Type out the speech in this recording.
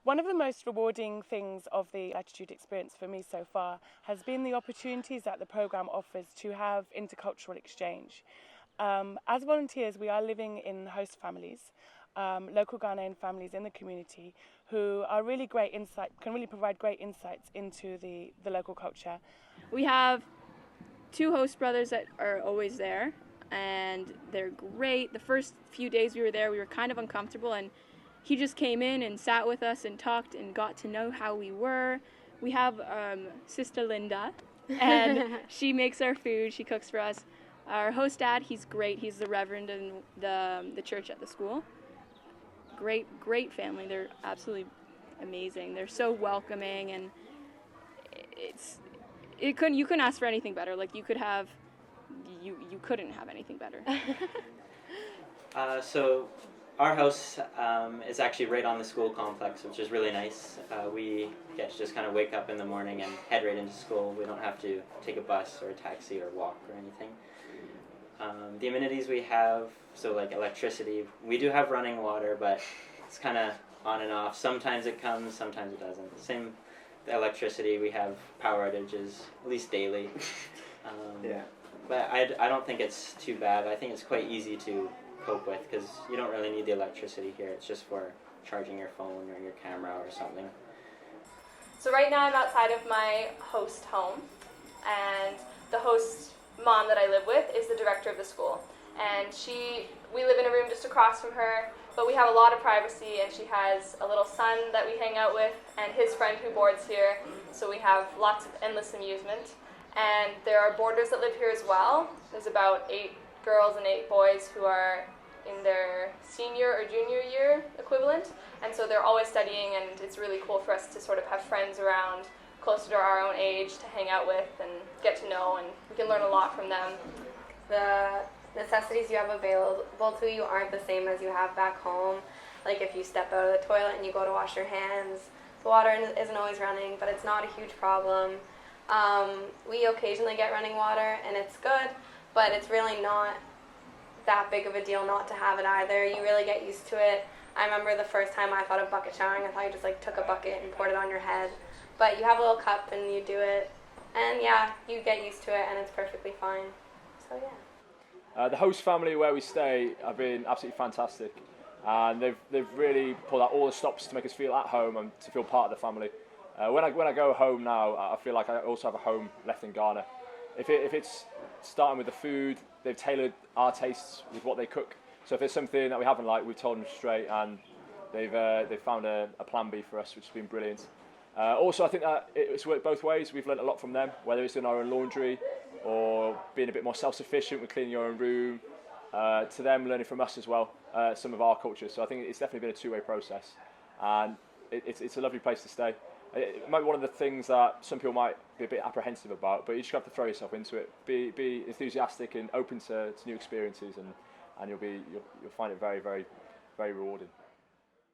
One of the most rewarding things of the Latitude experience for me so far has been the opportunities that the programme offers to have intercultural exchange. As volunteers, we are living in host families, local Ghanaian families in the community who are really can really provide great insights into the local culture. We have two host brothers that are always there, and they're great. The first few days we were there, we were kind of uncomfortable, and he just came in and sat with us and talked and got to know how we were. We have Sister Linda, and she makes our food. She cooks for us. Our host dad, he's great. He's the reverend in the church at the school. Great family. They're absolutely amazing. They're so welcoming, and you couldn't ask for anything better. Like you couldn't have anything better. So our house is actually right on the school complex, which is really nice. We get to just kind of wake up in the morning and head right into school. We don't have to take a bus or a taxi or walk or anything. The amenities we have, so like electricity, we do have running water, but it's kind of on and off. Sometimes it comes, sometimes it doesn't. Same the electricity, we have power outages, at least daily. But I don't think it's too bad. I think it's quite easy to cope with because you don't really need the electricity here. It's just for charging your phone or your camera or something. So right now I'm outside of my host home, and the host mom that I live with is the director of the school, and we live in a room just across from her, but we have a lot of privacy, and she has a little son that we hang out with and his friend who boards here, so we have lots of endless amusement. And there are boarders that live here as well. There's about 8 girls and 8 boys who are in their senior or junior year equivalent, and so they're always studying, and it's really cool for us to sort of have friends around closer to our own age to hang out with and get to know, and we can learn a lot from them. The necessities you have available to you aren't the same as you have back home. Like if you step out of the toilet and you go to wash your hands, the water isn't always running, but it's not a huge problem. We occasionally get running water, and it's good, but it's really not that big of a deal not to have it either. You really get used to it. I remember the first time I thought of bucket showering, I thought you just like took a bucket and poured it on your head. But you have a little cup and you do it, and yeah, you get used to it, and it's perfectly fine. So yeah. The host family where we stay have been absolutely fantastic, and they've really pulled out all the stops to make us feel at home and to feel part of the family. When I go home now, I feel like I also have a home left in Ghana. If it's starting with the food, they've tailored our tastes with what they cook. So if there's something that we haven't liked, we've told them straight, and they've found a plan B for us, which has been brilliant. Also, I think that it's worked both ways. We've learned a lot from them, whether it's in our own laundry or being a bit more self-sufficient with cleaning your own room, to them learning from us as well, some of our cultures. So I think it's definitely been a two-way process, and it's a lovely place to stay. It might be one of the things that some people might be a bit apprehensive about, but you just have to throw yourself into it. Be enthusiastic and open to new experiences, and you'll find it very, very, very rewarding.